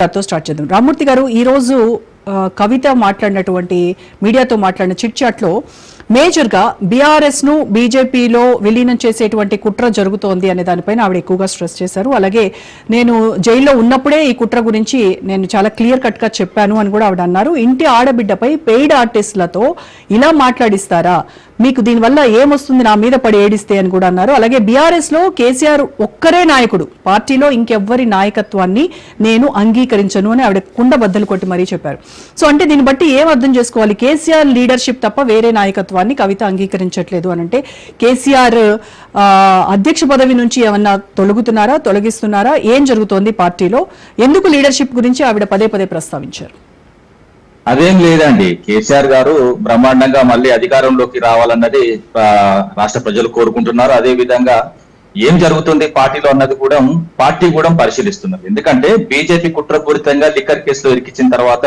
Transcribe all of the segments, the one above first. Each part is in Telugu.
స్టార్ట్ చేద్దాం. రామ్మూర్తి గారు, ఈ రోజు కవిత మాట్లాడినటువంటి మీడియాతో మాట్లాడిన చిట్ చాట్ లో మేజర్ గా బీఆర్ఎస్ ను బీజేపీలో విలీనం చేసేటువంటి కుట్ర జరుగుతోంది అనే దానిపైన ఆవిడ ఎక్కువగా స్ట్రెస్ చేశారు. అలాగే నేను జైల్లో ఉన్నప్పుడే ఈ కుట్ర గురించి నేను చాలా క్లియర్ కట్ గా చెప్పాను అని కూడా ఆవిడ అన్నారు. ఇంటి ఆడబిడ్డపై పెయిడ్ ఆర్టిస్టులతో ఇలా మాట్లాడిస్తారా, మీకు దీనివల్ల ఏమొస్తుంది నా మీద పడి ఏడిస్తే అని కూడా అన్నారు. అలాగే బీఆర్ఎస్ లో కేసీఆర్ ఒక్కరే నాయకుడు, పార్టీలో ఇంకెవ్వరి నాయకత్వాన్ని నేను అంగీకరించను అని ఆవిడ కుండ బద్దలు కొట్టి మరీ చెప్పారు. సో అంటే దీన్ని బట్టి ఏం అర్థం చేసుకోవాలి? కేసీఆర్ లీడర్షిప్ తప్ప వేరే నాయకత్వాన్ని కవిత అంగీకరించట్లేదు అని అంటే కేసీఆర్ అధ్యక్ష పదవి నుంచి ఏమన్నా తొలగిస్తున్నారా, ఏం జరుగుతోంది పార్టీలో? ఎందుకు లీడర్షిప్ గురించి ఆవిడ పదే పదే ప్రస్తావించారు? అదేం లేదండి, కేసీఆర్ గారు బ్రహ్మాండంగా మళ్ళీ అధికారంలోకి రావాలన్నది రాష్ట్ర ప్రజలు కోరుకుంటున్నారు. అదే విధంగా ఏం జరుగుతుంది పార్టీలో అన్నది కూడా పార్టీ కూడా పరిశీలిస్తున్నారు. ఎందుకంటే బీజేపీ కుట్రపూరితంగా లిక్కర్ కేసులో ఇరికించిన తర్వాత,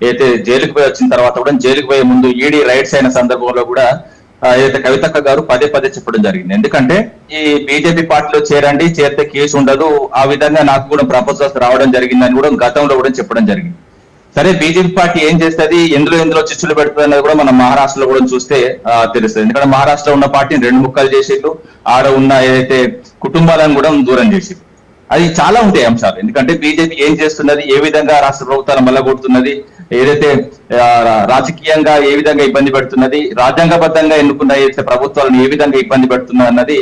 అయితే జైలుకు పోయి వచ్చిన తర్వాత కూడా, జైలుకు పోయే ముందు ఈడీ రైట్స్ అయిన సందర్భంలో కూడా ఏదైతే కవితక్క గారు పదే చెప్పడం జరిగింది. ఎందుకంటే ఈ బీజేపీ పార్టీలో చేరితే కేసు ఉండదు, ఆ విధంగా నాకు కూడా ప్రపోజల్స్ రావడం జరిగిందని కూడా గతంలో కూడా చెప్పడం జరిగింది. సరే, బీజేపీ పార్టీ ఏం చేస్తుంది, ఎందులో చిచ్చులు పెడుతుంది అన్నది కూడా మనం మహారాష్ట్రలో కూడా చూస్తే తెలుస్తుంది. ఎందుకంటే మహారాష్ట్రలో ఉన్న పార్టీని 2 ముక్కలు చేసేట్లు, ఆడ ఉన్న ఏదైతే కుటుంబాలను కూడా దూరం చేసేది. అది చాలా ఉంటాయి అంశాలు. ఎందుకంటే బీజేపీ ఏం చేస్తున్నది, ఏ విధంగా రాష్ట్ర ప్రభుత్వాలను మల్లగొడుతున్నది, ఏదైతే రాజకీయంగా ఏ విధంగా ఇబ్బంది పెడుతున్నది, రాజ్యాంగబద్ధంగా ఎన్నుకున్న ఏదైతే ప్రభుత్వాలను ఏ విధంగా ఇబ్బంది పెడుతున్నది అన్నది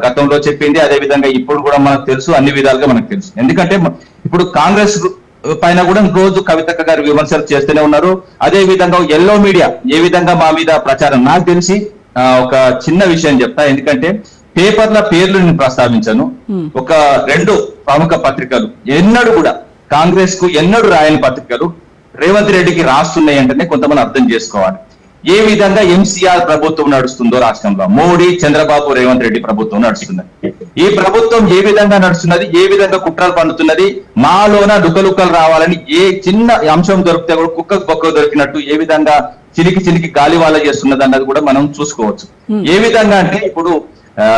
గతంలో చెప్పింది. అదే విధంగా ఇప్పుడు కూడా మనకు తెలుసు, అన్ని విధాలుగా మనకు తెలుసు. ఎందుకంటే ఇప్పుడు కాంగ్రెస్ పైన కూడా రోజు కవితక్క గారు విమర్శలు చేస్తూనే ఉన్నారు. అదే విధంగా ఎల్లో మీడియా ఏ విధంగా మా మీద ప్రచారం, నాకు తెలిసి ఒక చిన్న విషయం చెప్తా. ఎందుకంటే పేపర్ల పేర్లు నేను ప్రస్తావించాను. ఒక 2 ప్రముఖ పత్రికలు ఎన్నడూ కూడా కాంగ్రెస్ కు ఎన్నడూ రాయని పత్రికలు రేవంత్ రెడ్డికి రాస్తున్నాయి అంటేనే కొంతమంది అర్థం చేసుకోవాలి. ఏ విధంగా ఎంసీఆర్ ప్రభుత్వం నడుస్తుందో రాష్ట్రంలో, మోడీ, చంద్రబాబు, రేవంత్ రెడ్డి ప్రభుత్వం నడుస్తున్నది. ఈ ప్రభుత్వం ఏ విధంగా నడుస్తున్నది, ఏ విధంగా కుట్రలు పండుతున్నది, మాలోన లుకలుకలు రావాలని ఏ చిన్న అంశం దొరికితే కూడా కుక్కకు బొక్క దొరికినట్టు ఏ విధంగా చిలికి గాలివాల చేస్తున్నది అన్నది కూడా మనం చూసుకోవచ్చు. ఏ విధంగా అంటే ఇప్పుడు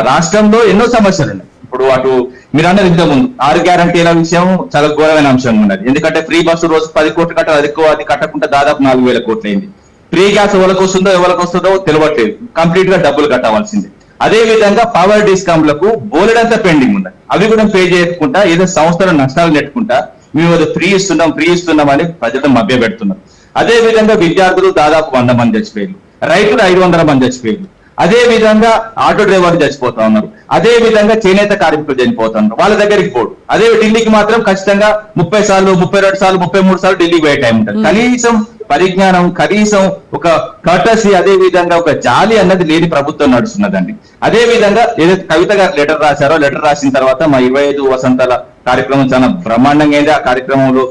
రాష్ట్రంలో ఎన్నో సమస్యలు ఉన్నాయి. ఇప్పుడు అటు మీరు అన్నది ఇంత ముందు 6 గ్యారంటీల విషయం చాలా ఘోరమైన అంశంగా ఉన్నది. ఎందుకంటే ఫ్రీ బస్సు రోజు 10 కోట్లు కట్టాలి, అది కట్టకుండా దాదాపు 4,000 కోట్లు అయింది. ఫ్రీ గ్యాస్ ఎవరికి వస్తుందో తెలియట్లేదు, కంప్లీట్ గా డబ్బులు కట్టవలసింది. అదే విధంగా పవర్ డిస్కామ్లకు బోలెడంతా పెండింగ్ ఉన్నాయి, అవి కూడా పే చేయకుండా ఏదో సంస్థల నష్టాలు నెట్టుకుంటా మేము ఫ్రీ ఇస్తున్నాం అని ప్రజలను మభ్య పెడుతున్నాం. అదే విధంగా విద్యార్థులు దాదాపు 100 మంది చచ్చిపోయారు, రైతులు 500 మంది చచ్చిపోయారు. అదే విధంగా ఆటో డ్రైవర్లు చచ్చిపోతా ఉన్నారు. అదే విధంగా చేనేత కార్మికులు చనిపోతున్నారు, వాళ్ళ దగ్గరికి పోడు. అదే ఢిల్లీకి మాత్రం ఖచ్చితంగా 30 సార్లు, 32 సార్లు, 33 సార్లు ఢిల్లీకి పోయే టైం ఉంటుంది. కనీసం పరిజ్ఞానం, కనీసం ఒక కర్టసీ, అదే విధంగా ఒక జాలి అన్నది లేని ప్రభుత్వం నడుస్తున్నదండి. అదే విధంగా ఏదైతే కవిత గారు లెటర్ రాశారో, లెటర్ రాసిన తర్వాత మా 25 వసంతాల కార్యక్రమం చాలా బ్రహ్మాండంగా అయింది. ఆ కార్యక్రమంలో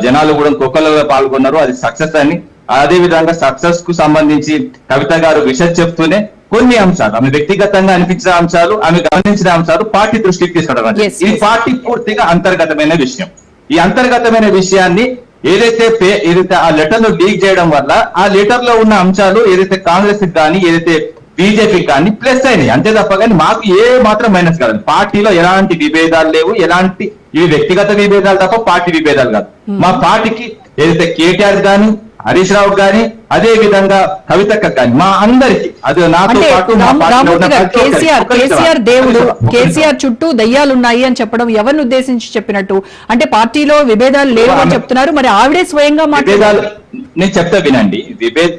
జనాలు కూడా కొక్కలలో పాల్గొన్నారు, అది సక్సెస్ అని. అదే విధంగా సక్సెస్ కు సంబంధించి కవిత గారు విషయం చెప్తూనే కొన్ని అంశాలు, ఆమె వ్యక్తిగతంగా అనిపించిన అంశాలు, ఆమె గమనించిన అంశాలు పార్టీ దృష్టికి తీసుకురావడం. ఇది పార్టీ పూర్తిగా అంతర్గతమైన విషయం. ఈ అంతర్గతమైన విషయాన్ని ఏదైతే ఆ లెటర్ ను లీక్ చేయడం వల్ల ఆ లెటర్ లో ఉన్న అంశాలు ఏదైతే కాంగ్రెస్ కానీ ఏదైతే బీజేపీకి కానీ ప్లస్ అయినాయి, అంతే తప్ప కానీ మాకు ఏ మాత్రం మైనస్ కాదు. పార్టీలో ఎలాంటి విభేదాలు లేవు, ఎలాంటి ఇవి వ్యక్తిగత విభేదాలు తప్ప పార్టీ విభేదాలు కాదు. మా పార్టీకి ఏదైతే కేటీఆర్ గాని, హరీష్ రావు గాని, అదే విధంగా కవితక్క కానీ, మా అందరికి, అది నాతో పాటు కేసీఆర్ దేవుడు, కేసీఆర్ చుట్టూ దయ్యాలున్నాయి అని చెప్పడం ఎవరిని ఉద్దేశించి చెప్పినట్టు? అంటే పార్టీలో విభేదాలు లేవు అని చెప్తున్నారు, మరి ఆవిడే స్వయంగా విభేదాలు నేను చెప్తా వినండి.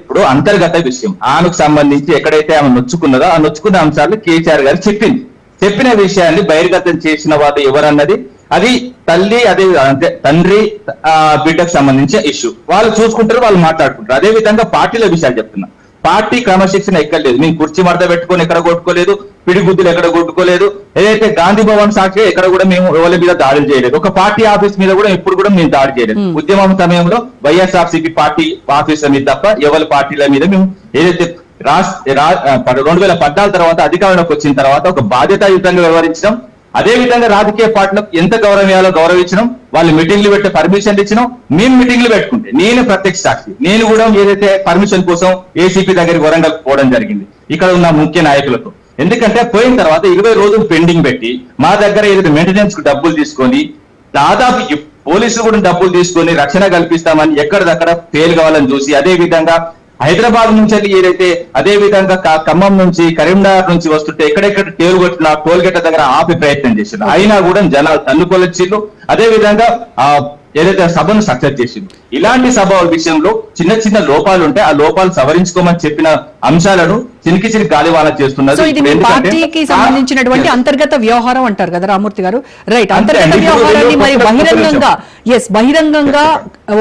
ఇప్పుడు అంతర్గత విషయం, ఆమెకు సంబంధించి ఎక్కడైతే ఆమె నొచ్చుకున్నదో ఆ నొచ్చుకున్న అంశాలు కేసీఆర్ గారు చెప్పిన విషయాన్ని బహిర్గతం చేసిన వాళ్ళు ఎవరన్నది, అది తల్లి, అదే తండ్రి బిడ్డకు సంబంధించిన ఇష్యూ. వాళ్ళు చూసుకుంటారు, వాళ్ళు మాట్లాడుకుంటారు. అదే విధంగా పార్టీల విషయాలు చెప్తున్నా. పార్టీ క్రమశిక్షణ ఎక్కలేదు, మేము కుర్చీ మడత పెట్టుకొని ఎక్కడ కొట్టుకోలేదు, పిడిగుద్దులు ఎక్కడ కొట్టుకోలేదు. ఏదైతే గాంధీ భవన్ సాక్షి ఎక్కడ కూడా మేము ఎవరి మీద దాడులు చేయలేదు, ఒక పార్టీ ఆఫీస్ మీద కూడా ఎప్పుడు కూడా మేము దాడి చేయలేదు. ఉద్యమం సమయంలో వైఎస్ఆర్సీపీ పార్టీ ఆఫీసుల మీద తప్ప ఎవరి పార్టీల మీద మేము ఏదైతే 2014 తర్వాత అధికారంలోకి వచ్చిన తర్వాత ఒక బాధ్యతాయుతంగా వ్యవహరించడం. అదే విధంగా రాజకీయ పార్టీలకు ఎంత గౌరవం ఇవ్వాలో గౌరవించడం, వాళ్ళు మీటింగ్లు పెట్టే పర్మిషన్లు ఇచ్చినాం. మేము మీటింగ్లు పెట్టుకుంటే నేను ప్రత్యక్ష సాక్షి, నేను కూడా ఏదైతే పర్మిషన్ కోసం ఏసీపీ దగ్గరికి వరంగల్ పోవడం జరిగింది ఇక్కడ ఉన్న ముఖ్య నాయకులతో. ఎందుకంటే పోయిన తర్వాత 20 రోజులు పెండింగ్ పెట్టి మా దగ్గర ఏదైతే మెయింటెనెన్స్ కు డబ్బులు తీసుకొని దాదాపు పోలీసులు కూడా డబ్బులు తీసుకొని రక్షణ కల్పిస్తామని ఎక్కడిదక్కడ ఫెయిల్ కావాలని చూసి, అదే విధంగా హైదరాబాద్ నుంచి ఏదైతే అదే విధంగా ఖమ్మం నుంచి కరీంనగర్ నుంచి వస్తుంటే ఎక్కడెక్కడ టోల్ గేట్ దగ్గర ఆపి ప్రయత్నం చేసింది. అయినా కూడా జనాలు తన్నుకొలొచ్చిళ్ళు. అదే విధంగా ఏదైతే సభను సక్సెస్ చేసింది. ఇలాంటి సభ విషయంలో చిన్న చిన్న లోపాలు ఉంటే ఆ లోపాలు సవరించుకోమని చెప్పిన అంశాలను చినికి గాలివాన చేస్తున్నారు. సో ఇది మీ పార్టీకి సంబంధించినటువంటి అంతర్గత వ్యవహారం అంటారు కదా రామూర్తి గారు, రైట్? అంతర్గత వ్యవహారాన్ని మరి బహిరంగంగా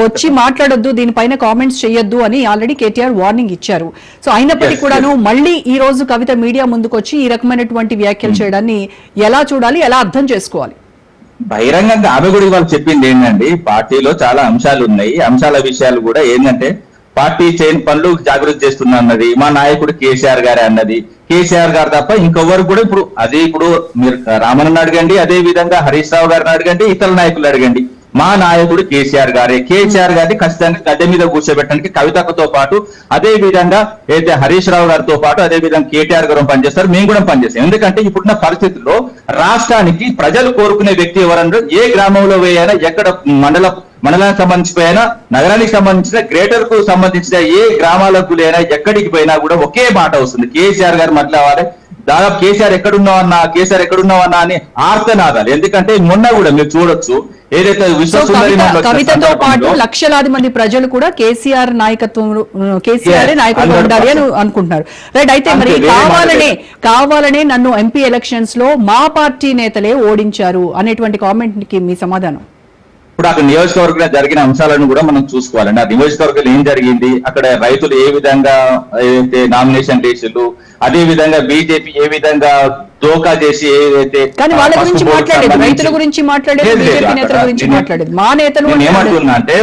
వచ్చి మాట్లాడొద్దు, దీనిపైన కామెంట్స్ చేయొద్దు అని ఆల్రెడీ కేటీఆర్ వార్నింగ్ ఇచ్చారు. సో అయినప్పటికీ కూడాను మళ్ళీ ఈ రోజు కవిత మీడియా ముందుకు వచ్చి ఈ రకమైనటువంటి వ్యాఖ్యలు చేయడాన్ని ఎలా చూడాలి, ఎలా అర్థం చేసుకోవాలి? బహిరంగంగా ఆమె కూడా ఇవాళ చెప్పింది ఏంటండి, పార్టీలో చాలా అంశాలు ఉన్నాయి. అంశాల విషయాలు కూడా ఏంటంటే పార్టీ చేయని పనులు జాగృతి చేస్తున్నా అన్నది మా నాయకుడు కేసీఆర్ గారే అన్నది. కేసీఆర్ గారు తప్ప ఇంకెవ్వరు కూడా ఇప్పుడు మీరు రామన్ అడగండి, అదే విధంగా హరీష్ రావు గారిని అడగండి, ఇతర నాయకులు అడగండి, మా నాయకుడు కేసీఆర్ గారే. కేసీఆర్ గారిని ఖచ్చితంగా గద్దె మీద కూర్చోబెట్టడానికి కవితతో పాటు అదే విధంగా అయితే హరీష్ రావు గారితో పాటు అదే విధంగా కేటీఆర్ గారు పనిచేస్తారు, మేము కూడా పనిచేస్తాం. ఎందుకంటే ఇప్పుడున్న పరిస్థితుల్లో రాష్ట్రానికి ప్రజలు కోరుకునే వ్యక్తి ఎవరన్నా, ఏ గ్రామంలో వేయైనా, ఎక్కడ మండలానికి సంబంధించిపోయినా, నగరానికి సంబంధించిన గ్రేటర్ కు సంబంధించిన ఏ గ్రామాలకు లేనా, ఎక్కడికి పోయినా కూడా ఒకే మాట వస్తుంది, కేసీఆర్ గారు మాట్లాడాలి. దాదాపు కేసీఆర్ ఎక్కడున్నావన్నా అని ఆర్తనాదాలు. ఎందుకంటే మొన్న కూడా మీరు చూడొచ్చు, ఏదైతే కవితతో పాటు లక్షలాది మంది ప్రజలు కూడా కేసీఆర్ నాయకత్వం ఉండాలి అని అనుకుంటున్నారు, రైట్? అయితే మరి కావాలనే నన్ను ఎంపీ ఎలక్షన్స్ లో మా పార్టీ నేతలే ఓడించారు అనేటువంటి కామెంట్ కి మీ సమాధానం? ఇప్పుడు అక్కడ నియోజకవర్గంలో జరిగిన అంశాలను కూడా మనం చూసుకోవాలండి. ఆ నియోజకవర్గంలో ఏం జరిగింది, అక్కడ రైతులు ఏ విధంగా ఏదైతే నామినేషన్ రేసులు, అదే విధంగా బీజేపీ ఏ విధంగా దోకా చేసి ఏదైతే, కానీ వాళ్ళ గురించి మాట్లాడేది, రైతుల గురించి మాట్లాడేది, బీజేపీ నేతల గురించి మాట్లాడేది, మా నేతలు ఏమంటున్నా అంటే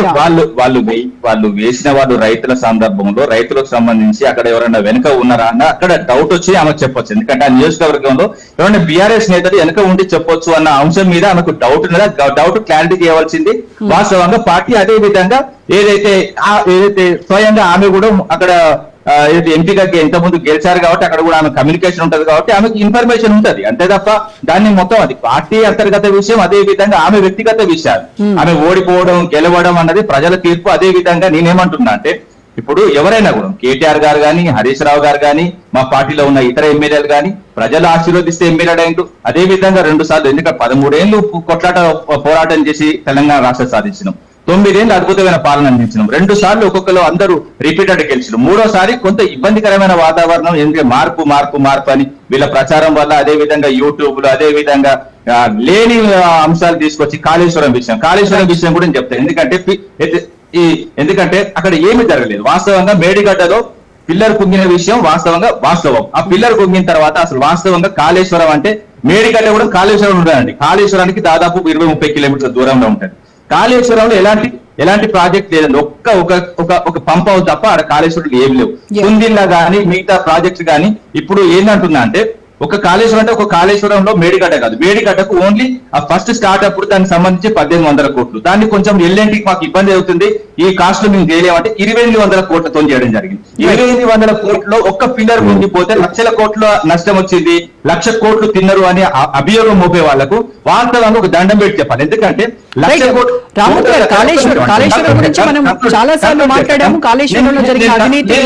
వాళ్ళు వేసిన వాళ్ళు రైతుల సందర్భంలో రైతులకు సంబంధించి అక్కడ ఎవరైనా వెనుక ఉన్నారా అన్న అక్కడ డౌట్ వచ్చి ఆమెకు చెప్పొచ్చు. ఎందుకంటే ఆ నియోజకవర్గంలో ఎవరైనా బీఆర్ఎస్ నేతలు వెనుక ఉండి చెప్పొచ్చు అన్న అంశం మీద ఆమెకు డౌట్ ఉన్నదా, డౌట్ క్లారిటీ చేయవలసింది. వాస్తవంగా పార్టీ అదే విధంగా ఏదైతే స్వయంగా ఆమె కూడా అక్కడ ఎంపీగా ఇంతకుముందు గెలిచారు కాబట్టి అక్కడ కూడా ఆమె కమ్యూనికేషన్ ఉంటది కాబట్టి ఆమెకు ఇన్ఫర్మేషన్ ఉంటది, అంతే తప్ప దాన్ని మొత్తం అది పార్టీ అంతర్గత విషయం. అదే విధంగా ఆమె వ్యక్తిగత విషయాలు, ఆమె ఓడిపోవడం గెలవడం అన్నది ప్రజల తీర్పు. అదే విధంగా నేనేమంటున్నా అంటే ఇప్పుడు ఎవరైనా కూడా కేటీఆర్ గారు కానీ, హరీష్ రావు గారు కానీ, మా పార్టీలో ఉన్న ఇతర ఎమ్మెల్యేలు కానీ ప్రజలు ఆశీర్వదిస్తే ఎమ్మెల్యేలు అయిండు. అదే విధంగా 2 సార్లు, ఎందుకంటే 13 ఏళ్ళు పోరాటం చేసి తెలంగాణ రాష్ట్రం సాధించినాం, 9 ఏళ్ళు అద్భుతమైన పాలన అందించినాం, 2 సార్లు ఒక్కొక్కరు అందరూ రిపీటెడ్ గెలిచినాం, 3వ సారి కొంత ఇబ్బందికరమైన వాతావరణం, ఎందుకంటే మార్పు అని వీళ్ళ ప్రచారం వల్ల, అదే విధంగా యూట్యూబ్ లో అదే విధంగా లేని అంశాలు తీసుకొచ్చి కాళేశ్వరం విషయం కూడా నేను చెప్తాను. ఎందుకంటే అక్కడ ఏమీ జరగలేదు. వాస్తవంగా మేడిగడ్డలో పిల్లర్ కుంగిన విషయం వాస్తవం. ఆ పిల్లర్ కుంగిన తర్వాత అసలు వాస్తవంగా కాళేశ్వరం అంటే మేడిగడ్డ కూడా కాళేశ్వరం ఉంటుందండి. కాళేశ్వరానికి దాదాపు 20-30 కిలోమీటర్ల దూరంలో ఉంటుంది. కాళేశ్వరంలో ఎలాంటి ప్రాజెక్ట్ లేదండి, ఒక పంప్ అవుతుంది తప్ప ఆడ కాళేశ్వరంలో ఏం లేవు. కుందిల్లా గానీ మిగతా ప్రాజెక్ట్స్ కానీ ఇప్పుడు ఏంటంటున్నా అంటే ఒక కాళేశ్వరం అంటే ఒక కాళేశ్వరంలో మేడిగడ్డ కాదు, మేడిగడ్డకు ఓన్లీ ఆ ఫస్ట్ స్టార్ట్ అప్పుడు దానికి సంబంధించి 1800 కోట్లు, దాన్ని కొంచెం ఎల్ఎన్టీకి మాకు ఇబ్బంది అవుతుంది, ఈ కాస్ట్ మేము చేయలేమంటే 2800 కోట్లతో చేయడం జరిగింది. 2800 కోట్లలో ఒక్క పిల్లర్ ఉండిపోతే లక్షల కోట్ల నష్టం వచ్చింది, 1,00,000 కోట్లు తిన్నారు అని అభియోగం మోపే వాళ్లకు వాస్తవంగా ఒక దండం పెట్టి చెప్పాలి. ఎందుకంటే 1,00,000 కోట్లు కాళేశ్వరం గురించి మనం చాలా సార్లు మాట్లాడాము, కాళేశ్వరంలో జరిగిన అవినీతి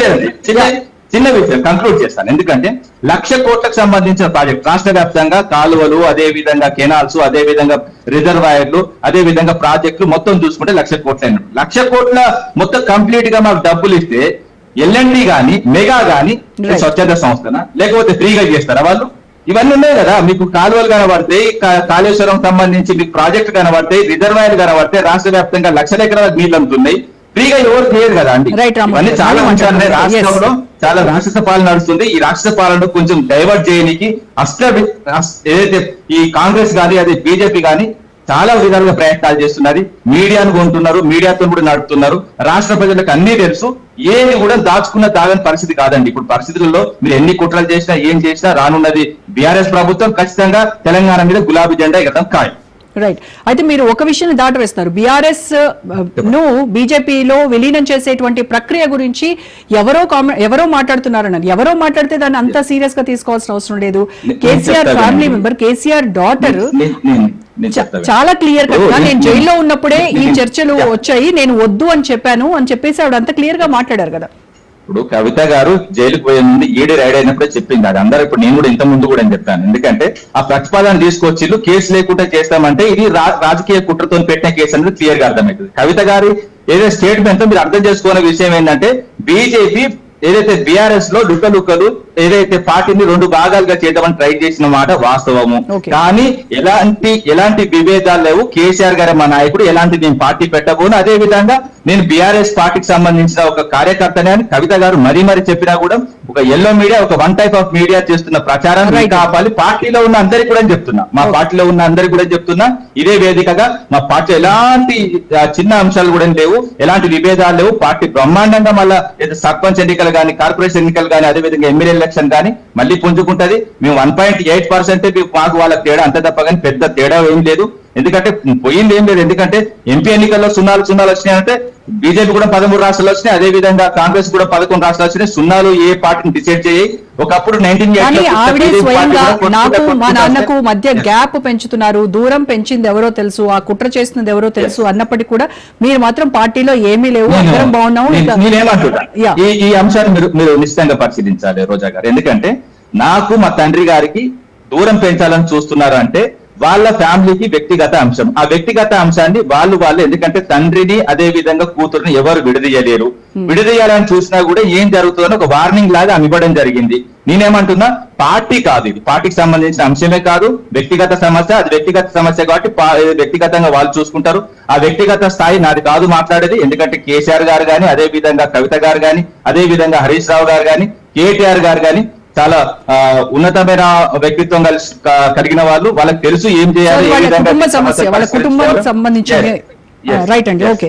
చిన్న విషయం కంక్లూడ్ చేస్తాను. ఎందుకంటే 1,00,000 కోట్లకు సంబంధించిన ప్రాజెక్ట్ రాష్ట్ర వ్యాప్తంగా కాలువలు, అదే విధంగా కెనాల్స్, అదే విధంగా రిజర్వాయర్లు, అదే విధంగా ప్రాజెక్టులు మొత్తం చూసుకుంటే 1,00,000 కోట్లు అయినట్టు. 1,00,000 కోట్ల మొత్తం కంప్లీట్ గా మాకు డబ్బులు ఇస్తే ఎల్ఎన్టీ గాని మెగా గాని స్వచ్ఛంద సంస్థన లేకపోతే ఫ్రీగా చేస్తారా వాళ్ళు? ఇవన్నీ ఉన్నాయి కదా, మీకు కాలువలు కనబడతాయి, కాళేశ్వరం సంబంధించి మీకు ప్రాజెక్టు కనబడతాయి, రిజర్వాయర్లు కనబడతాయి, రాష్ట్ర వ్యాప్తంగా 1,00,000 ఎకరాల నీళ్లు అందుతున్నాయి, ఫ్రీగా ఎవరు చేయరు కదా అండి. ఇవన్నీ చాలా అంశాలు రాష్ట్రంలో చాలా రాక్షస పాలన నడుస్తుంది. ఈ రాక్షస పాలన కొంచెం డైవర్ట్ చేయడానికి ఏదైతే ఈ కాంగ్రెస్ కానీ అదే బీజేపీ కానీ చాలా విధాలుగా ప్రయత్నాలు చేస్తున్నది. మీడియాను కొంటున్నారు, మీడియాతో కూడా నడుపుతున్నారు. రాష్ట్ర ప్రజలకు అన్ని తెలుసు, ఏమి కూడా దాగని పరిస్థితి కాదండి. ఇప్పుడు పరిస్థితుల్లో మీరు ఎన్ని కుట్రలు చేసినా ఏం చేసినా రానున్నది బీఆర్ఎస్ ప్రభుత్వం ఖచ్చితంగా తెలంగాణ మీద గులాబీ జెండా ఎగరడం ఖాయం. రైట్. అయితే మీరు ఒక విషయాన్ని దాటవేస్తున్నారు, బీఆర్ఎస్ ను బీజేపీలో విలీనం చేసేటువంటి ప్రక్రియ గురించి ఎవరో మాట్లాడుతున్నారన్నారు. ఎవరో మాట్లాడితే దాన్ని అంత సీరియస్ గా తీసుకోవాల్సిన అవసరం లేదు. KCR family member, KCR daughter నేను చెప్తాను. చాలా క్లియర్ కట్ గా ఓ, నేను జైల్లో ఉన్నప్పుడే ఈ నేను- చర్చలు యా. వచ్చాయి, నేను వద్దు అని చెప్పాను అని చెప్పేసి ఆవిడ అంత క్లియర్ గా మాట్లాడారు కదా. ఇప్పుడు కవిత గారు జైలుకు పోయే ముందు ఈడీ రైడ్ అయినప్పుడే చెప్పింది అది. అందరూ ఇప్పుడు నేను కూడా ఇంత ముందు కూడా అని చెప్తాను. ఎందుకంటే ఆ ప్రతిపాదన తీసుకొచ్చిళ్ళు కేసు లేకుండా చేస్తామంటే ఇది రాజకీయ కుట్రతో పెట్టిన కేసు అనేది క్లియర్ గా అర్థమవుతుంది. కవిత గారి ఏదైతే స్టేట్మెంట్ మీరు అర్థం చేసుకునే విషయం ఏంటంటే బీజేపీ ఏదైతే బీఆర్ఎస్ లో లుక్కలు ఏదైతే పార్టీని రెండు భాగాలుగా చేయడం ట్రై చేసిన మాట వాస్తవము. Okay. కానీ ఎలాంటి విభేదాలు లేవు. కేసీఆర్ గారు మా నాయకుడు, ఎలాంటి నేను పార్టీ పెట్టబోను. అదే విధంగా నేను బీఆర్ఎస్ పార్టీకి సంబంధించిన ఒక కార్యకర్తనే అని కవిత గారు మరీ చెప్పినా కూడా ఒక ఎల్లో మీడియా, ఒక వన్ టైప్ ఆఫ్ మీడియా చేస్తున్న ప్రచారం Right. కాపాలి. పార్టీలో ఉన్న అందరికి కూడా చెప్తున్నా, మా పార్టీలో ఉన్న అందరికి కూడా చెప్తున్నా, ఇదే వేదికగా మా పార్టీ ఎలాంటి చిన్న అంశాలు కూడా లేవు, ఎలాంటి విభేదాలు లేవు. పార్టీ బ్రహ్మాండంగా మళ్ళా ఏదో సర్పంచ్ ఎన్నికలు కానీ, కార్పొరేషన్ ఎన్నికలు కానీ, అదేవిధంగా ఎమ్మెల్యే ఎలక్షన్ కానీ మళ్ళీ పుంజుకుంటది. మేము 1.8% మాకు వాళ్ళ తేడా అంత తప్ప కానీ పెద్ద తేడా ఏం లేదు. ఎందుకంటే పోయింది ఏం లేదు. ఎందుకంటే ఎంపీ ఎన్నికల్లో సున్నాలు వచ్చినాయంటే బీజేపీ కూడా 13 రాష్ట్రాలు వచ్చినాయి, అదే విధంగా కాంగ్రెస్ కూడా 11 రాష్ట్రాలు వచ్చినాయి. సున్నాలు ఏ పార్టీని డిసైడ్ చేయి. ఒకప్పుడు కానీ ఆవిడే స్వయంగా నాకు మా నాన్నకు మధ్య గ్యాప్ పెంచుతున్నారు, దూరం పెంచింది ఎవరో తెలుసు, ఆ కుట్ర చేస్తున్నది ఎవరో తెలుసు అన్నప్పటికీ కూడా మీరు మాత్రం పార్టీలో ఏమీ లేవు, అందరం బాగున్నాము. నేనేమంటున్నా, Yeah. ఈ అంశాన్ని మీరు నిశ్చితంగా పరిశీలించాలి రోజా గారు. ఎందుకంటే నాకు మా తండ్రి గారికి దూరం పెంచాలని చూస్తున్నారు అంటే వాళ్ళ ఫ్యామిలీకి వ్యక్తిగత అంశం. ఆ వ్యక్తిగత అంశాన్ని వాళ్ళు ఎందుకంటే తండ్రిని అదే విధంగా కూతురుని ఎవరు విడదీయలేరు. విడదీయాలని చూసినా కూడా ఏం జరుగుతుందని ఒక వార్నింగ్ లాగా ఇవ్వడం జరిగింది. నేనేమంటున్నా, పార్టీ కాదు ఇది, పార్టీకి సంబంధించిన అంశమే కాదు, వ్యక్తిగత సమస్య. అది వ్యక్తిగత సమస్య కాబట్టి వ్యక్తిగతంగా వాళ్ళు చూసుకుంటారు. ఆ వ్యక్తిగత స్థాయి నాది కాదు మాట్లాడేది. ఎందుకంటే కేసీఆర్ గారు కానీ, అదే విధంగా కవిత గారు కానీ, అదే విధంగా హరీష్ రావు గారు కానీ, కేటీఆర్ గారు కానీ చాలా ఉన్నతమైన వ్యక్తిత్వం కలిగిన వాళ్ళు. వాళ్ళకి తెలుసు ఏం చేయాలి, ఏ వాళ్ళ విధంగా కుటుంబ సమస్య, వాళ్ళ కుటుంబానికి సంబంధించిన Yes. రైట్ అండి. ఓకే.